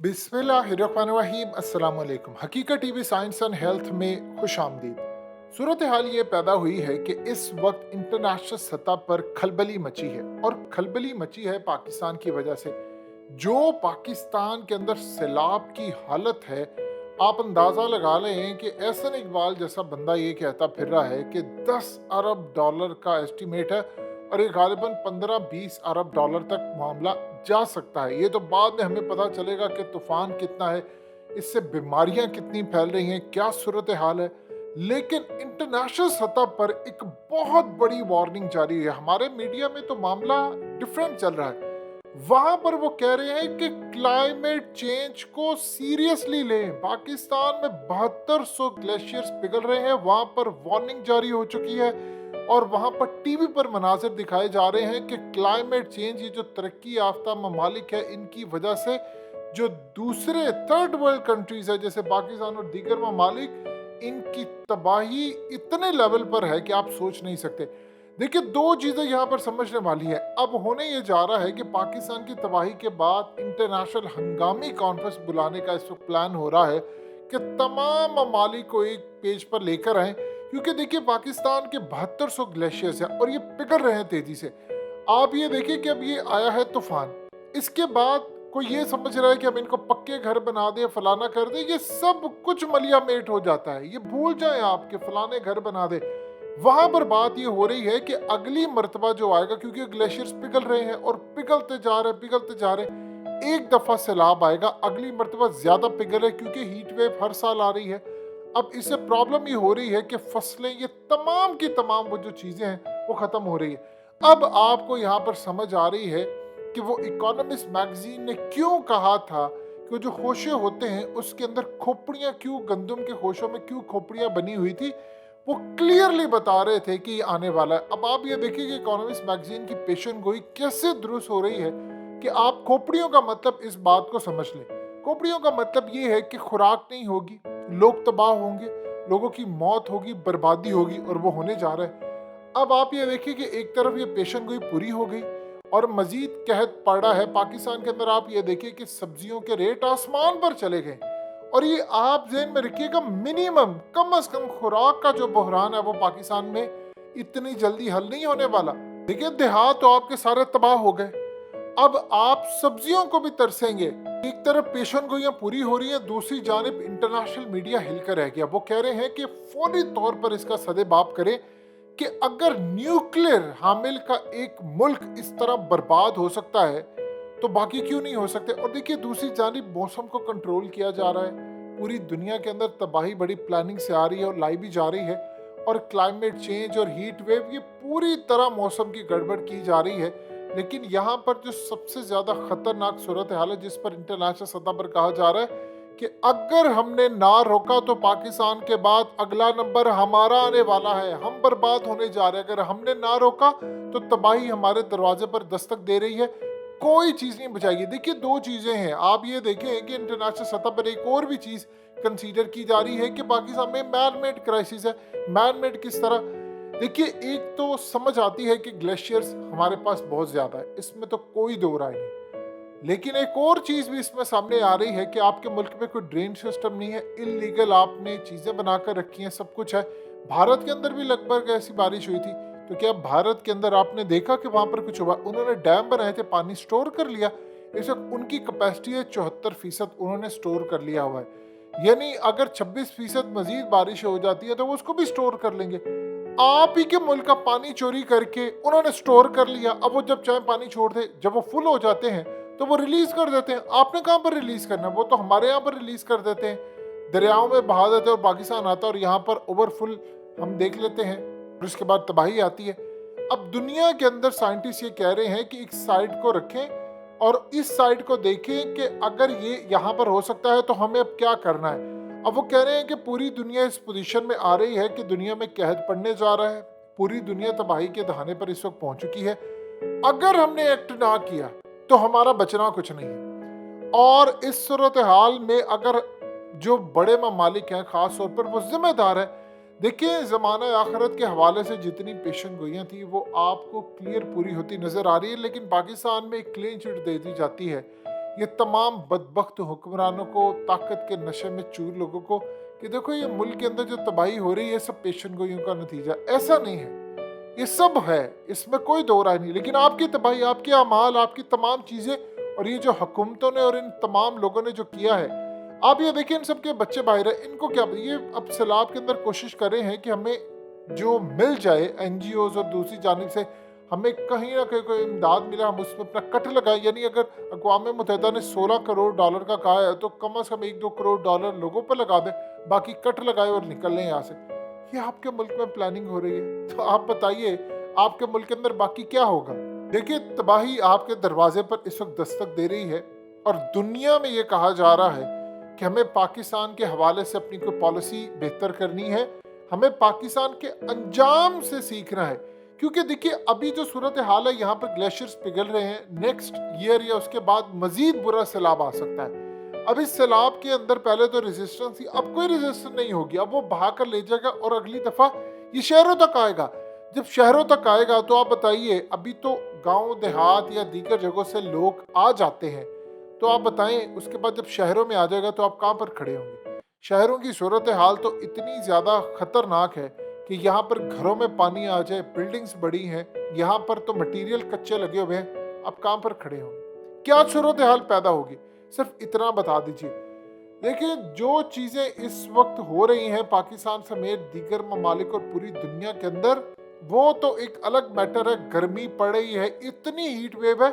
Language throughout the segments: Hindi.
बिस्मिल्लाहिर्रहमानिर्रहीम अस्सलाम वालेकुम। हकीकत टीवी साइंस एंड हेल्थ में खुश आमदीद। सूरत हाल ये पैदा हुई है कि इस वक्त इंटरनेशनल सतह पर खलबली मची है, और खलबली मची है पाकिस्तान की वजह से। जो पाकिस्तान के अंदर सैलाब की हालत है, आप अंदाज़ा लगा लें कि एहसन इकबाल जैसा बंदा ये कहता फिर रहा है कि 10 अरब डॉलर का एस्टीमेट है, और ये गालिबन 15-20 अरब डॉलर तक मामला जा सकता है। ये तो बाद में हमें पता चलेगा कि तूफान कितना है, इससे बीमारियां कितनी फैल रही हैं, क्या सूरत हाल है। लेकिन इंटरनेशनल सतह पर एक बहुत बड़ी वार्निंग जारी है। हमारे मीडिया में तो मामला डिफरेंट चल रहा है। वहां पर वो कह रहे हैं कि क्लाइमेट चेंज को सीरियसली लें। पाकिस्तान में 7200 ग्लेशियर्स पिघल रहे हैं, वहां पर वार्निंग जारी हो चुकी है, और वहां पर टीवी पर मनाजिर दिखाए जा रहे हैं कि क्लाइमेट चेंज, ये जो तरक्की याफ्ता ममालिक है, इनकी वजह से जो दूसरे थर्ड वर्ल्ड कंट्रीज है जैसे पाकिस्तान और दीगर ममालिक, इनकी तबाही इतने लेवल पर है कि आप सोच नहीं सकते। देखिए, दो चीजें यहाँ पर समझने वाली है। अब होने ये जा रहा है कि पाकिस्तान की तबाही के बाद इंटरनेशनल हंगामी कॉन्फ्रेंस बुलाने का इस वक्त प्लान हो रहा है कि तमाम ममालिक को एक पेज पर लेकर आए, क्योंकि देखिए पाकिस्तान के 7200 ग्लेशियर्स हैं और ये पिघल रहे हैं तेजी से। आप ये देखिए कि अब ये आया है तूफान, इसके बाद कोई ये समझ रहा है कि हम इनको पक्के घर बना दें, फलाना कर दें, ये सब कुछ मलिया मेट हो जाता है। ये भूल जाएं आप कि फलाने घर बना दे। वहां पर बात ये हो रही है कि अगली मर्तबा जो आएगा, क्योंकि ग्लेशियर्स पिघल रहे हैं और पिघलते जा रहे हैं, एक दफा सैलाब आएगा, अगली मर्तबा ज्यादा पिघल है, क्योंकि हीट वेव हर साल आ रही है। अब इससे प्रॉब्लम ये हो रही है कि फसलें, ये तमाम की तमाम वो जो चीजें हैं वो खत्म हो रही है। अब आपको यहाँ पर समझ आ रही है कि वो इकोनॉमिस्ट मैगजीन ने क्यों कहा था कि वो जो खोशे होते हैं उसके अंदर खोपड़ियां क्यों, गंदम के खोशों में क्यों खोपड़ियां बनी हुई थी। वो क्लियरली बता रहे थे कि ये आने वाला है। अब आप ये देखिए कि इकोनॉमिस्ट मैगजीन की पेशन गोई कैसे दुरुस्त हो रही है कि आप खोपड़ियों का मतलब इस बात को समझ लें। खोपड़ियों का मतलब ये है कि खुराक नहीं होगी, लोग तबाह होंगे, लोगों की मौत होगी, बर्बादी होगी, और वो होने जा रहा है। अब आप ये देखिए कि एक तरफ ये पेशन गोई पूरी हो गई और मजीद कहत पड़ा है पाकिस्तान के अंदर। आप ये देखिए कि सब्जियों के रेट आसमान पर चले गए, और ये आप ज़हन में रखिएगा, मिनिमम कम अज कम खुराक का जो बहरान है वो पाकिस्तान में इतनी जल्दी हल नहीं होने वाला। देखिए, देहात तो आपके सारे तबाह हो गए, अब आप सब्जियों को भी तरसेंगे। एक तरफ पेशन गोइयां पूरी हो रही है, दूसरी जानिब इंटरनेशनल मीडिया हिलकर रह गया। वो कह रहे हैं कि फौरी तौर पर इसका सदेबाप करें कि अगर न्यूक्लियर हामिल का एक मुल्क इस तरह बर्बाद हो सकता है तो बाकी क्यों नहीं हो सकते। और देखिए, दूसरी जानिब मौसम को कंट्रोल किया जा रहा है। पूरी दुनिया के अंदर तबाही बड़ी प्लानिंग से आ रही है और लाई भी जा रही है, और क्लाइमेट चेंज और हीट वेव, ये पूरी तरह मौसम की गड़बड़ की जा रही है। लेकिन यहाँ पर जो सबसे ज़्यादा खतरनाक सूरत हाल है, जिस पर इंटरनेशनल सतह पर कहा जा रहा है कि अगर हमने ना रोका तो पाकिस्तान के बाद अगला नंबर हमारा आने वाला है, हम बर्बाद होने जा रहे हैं। अगर हमने ना रोका तो तबाही हमारे दरवाजे पर दस्तक दे रही है, कोई चीज़ नहीं बचाएगी। देखिए, दो चीज़ें हैं। आप ये देखें कि इंटरनेशनल सतह पर एक और भी चीज़ कंसीडर की जा रही है कि पाकिस्तान में मैन मेड क्राइसिस है। मैन मेड किस तरह? देखिए, एक तो समझ आती है कि ग्लेशियर्स हमारे पास बहुत ज़्यादा है, इसमें तो कोई दो राय नहीं। लेकिन एक और चीज़ भी इसमें सामने आ रही है कि आपके मुल्क में कोई ड्रेन सिस्टम नहीं है, इलीगल आपने चीज़ें बनाकर रखी हैं, सब कुछ है। भारत के अंदर भी लगभग ऐसी बारिश हुई थी, तो क्या भारत के अंदर आपने देखा कि वहाँ पर कुछ हुआ? उन्होंने डैम बनाए थे, पानी स्टोर कर लिया। इस वक्त उनकी कैपेसिटी है 74%, उन्होंने स्टोर कर लिया हुआ है। यानी अगर 26% मजीद बारिश हो जाती है तो वो उसको भी स्टोर कर लेंगे। आप ही के मुल्क का पानी चोरी करके उन्होंने स्टोर कर लिया। अब वो जब चाहे पानी छोड़ दे, जब वो फुल हो जाते हैं तो वो रिलीज कर देते हैं। आपने कहाँ पर रिलीज करना है? वो तो हमारे यहाँ पर रिलीज कर देते हैं, दरियाओं में बहा देते हैं, और पाकिस्तान आता है और यहाँ पर ओवरफुल हम देख लेते हैं, और उसके बाद तबाही आती है। अब दुनिया के अंदर साइंटिस्ट ये कह रहे हैं कि एक साइड को रखें और इस साइड को देखें कि अगर ये यहाँ पर हो सकता है तो हमें अब क्या करना है। अब वो कह रहे हैं कि पूरी दुनिया इस पोजीशन में आ रही है कि दुनिया में कहर पड़ने जा रहा है, पूरी दुनिया तबाही के दहाने पर इस वक्त पहुंच चुकी है। अगर हमने एक्ट ना किया तो हमारा बचना कुछ नहीं है। और इस सूरत हाल में अगर जो बड़े ममालिक हैं, खास तौर पर वो जिम्मेदार है। देखिए, ज़माना आखिरत के हवाले से जितनी पेशन गोइयाँ थी वो आपको क्लियर पूरी होती नज़र आ रही है, लेकिन पाकिस्तान में एक क्लीन चिट दे दी जाती है ये तमाम बदबख्त हुक्मरानों को, ताकत के नशे में चूर लोगों को, कि देखो ये मुल्क के अंदर जो तबाही हो रही है सब पेशन गोइयों का नतीजा। ऐसा नहीं है, ये सब है, इसमें कोई दो राय नहीं। लेकिन आपकी तबाही, आपके अमाल, आपकी तमाम चीज़ें और ये जो हुकूमतों ने और इन तमाम लोगों ने जो किया है, आप ये देखिए इन सबके बच्चे बाहर है, इनको क्या, ये अब सैलाब के अंदर कोशिश कर रहे हैं कि हमें जो मिल जाए एनजीओज और दूसरी जानिब से हमें कहीं ना कहीं कोई इमदाद मिला, हम उसमें अपना कट लगाए। यानी अगर अक़वाम मुत्तहिदा ने $16 करोड़ का कहा है तो कम से कम $1-2 करोड़ लोगों पर लगा दे, बाकी कट लगाए और निकल लें यहाँ से। ये आपके मुल्क में प्लानिंग हो रही है, तो आप बताइए आपके मुल्क के अंदर बाकी क्या होगा। देखिए तबाही आपके दरवाजे पर इस वक्त दस्तक दे रही है और दुनिया में ये कहा जा रहा है कि हमें पाकिस्तान के हवाले से अपनी कोई पॉलिसी बेहतर करनी है, हमें पाकिस्तान के अंजाम से सीखना है। क्योंकि देखिए अभी जो सूरत हाल है, यहाँ पर ग्लेशियर्स पिघल रहे हैं, नेक्स्ट ईयर या उसके बाद मजीद बुरा सैलाब आ सकता है। अब इस सैलाब के अंदर पहले तो रेजिस्टेंस थी, अब कोई रेजिस्टेंस नहीं होगी, अब वो बहा कर ले जाएगा और अगली दफा ये शहरों तक आएगा। जब शहरों तक आएगा तो आप बताइए, अभी तो गांव देहात या दीगर जगहों से लोग आ जाते हैं, तो आप बताएं उसके बाद जब शहरों में आ जाएगा तो आप कहाँ पर खड़े होंगे। शहरों की सूरत हाल तो इतनी ज़्यादा ख़तरनाक है कि यहाँ पर घरों में पानी आ जाए, बिल्डिंग्स बड़ी हैं, यहाँ पर तो मटीरियल कच्चे लगे हुए हैं, आप कहाँ पर खड़े होंगे, क्या सूरत हाल पैदा होगी। सिर्फ इतना बता दीजिए। देखिए जो चीज़ें इस वक्त हो रही हैं पाकिस्तान समेत दीगर ममालिक और पूरी दुनिया के अंदर, वो तो एक अलग मैटर है। गर्मी पड़ रही है, इतनी हीट वेव है।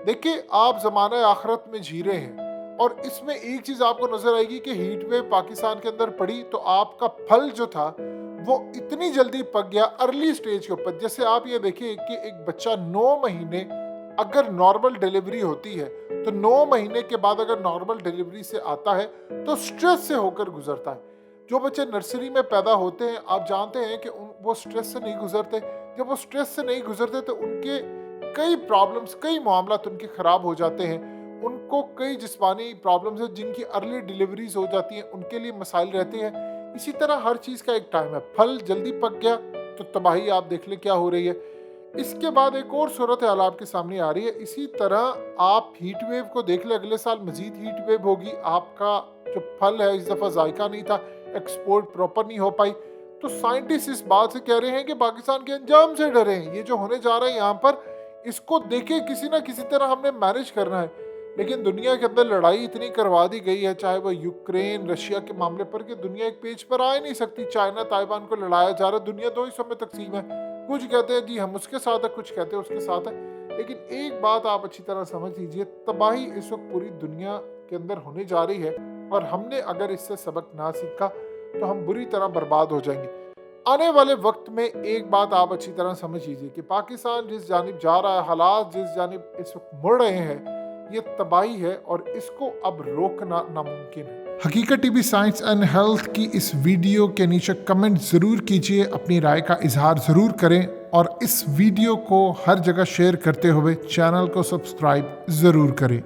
देखिए आप ज़माना आखिरत में जी रहे हैं और इसमें एक चीज़ आपको नज़र आएगी कि हीट वेव पाकिस्तान के अंदर पड़ी तो आपका फल जो था वो इतनी जल्दी पक गया अर्ली स्टेज के ऊपर। जैसे आप ये देखिए कि एक बच्चा 9 महीने अगर नॉर्मल डिलीवरी होती है तो 9 महीने के बाद अगर नॉर्मल डिलीवरी से आता है तो स्ट्रेस से होकर गुजरता है। जो बच्चे नर्सरी में पैदा होते हैं आप जानते हैं कि वो स्ट्रेस से नहीं गुजरते। जब वो स्ट्रेस से नहीं गुजरते तो उनके कई प्रॉब्लम्स, कई मामलात उनके ख़राब हो जाते हैं। उनको कई जिस्मानी प्रॉब्लम्स हैं जिनकी अर्ली डिलीवरीज हो जाती हैं, उनके लिए मसाइल रहते हैं। इसी तरह हर चीज़ का एक टाइम है। फल जल्दी पक गया तो तबाही आप देख लें क्या हो रही है। इसके बाद एक और सूरत हाल आपके सामने आ रही है। इसी तरह आप हीट वेव को देख ले, अगले साल मजीद हीट वेव होगी। आपका जो फल है इस दफ़ा जायका नहीं था, एक्सपोर्ट प्रॉपर नहीं हो पाई। तो साइंटिस्ट इस बात से कह रहे हैं कि पाकिस्तान के अंजाम से डरे हैं। ये जो होने जा रहा है यहाँ पर, इसको देखे किसी ना किसी तरह हमने मैनेज करना है। लेकिन दुनिया के अंदर लड़ाई इतनी करवा दी गई है, चाहे वो यूक्रेन रशिया के मामले पर, कि दुनिया एक पेज पर आ ही नहीं सकती। चाइना ताइवान को लड़ाया जा रहा है, दुनिया दो हिस्सों में तकसीम है। कुछ कहते हैं जी हम उसके साथ है, कुछ कहते हैं उसके साथ है। लेकिन एक बात आप अच्छी तरह समझ लीजिए, तबाही इस वक्त पूरी दुनिया के अंदर होने जा रही है और हमने अगर इससे सबक ना सीखा तो हम बुरी तरह बर्बाद हो जाएंगे। आने वाले वक्त में एक बात आप अच्छी तरह समझ लीजिए कि पाकिस्तान जिस जानिब जा रहा है, हालात जिस जानिब इस वक्त मुड़ रहे हैं, ये तबाही है और इसको अब रोकना नामुमकिन है। हकीकत टीवी साइंस एंड हेल्थ की इस वीडियो के नीचे कमेंट ज़रूर कीजिए, अपनी राय का इजहार ज़रूर करें और इस वीडियो को हर जगह शेयर करते हुए चैनल को सब्सक्राइब ज़रूर करें।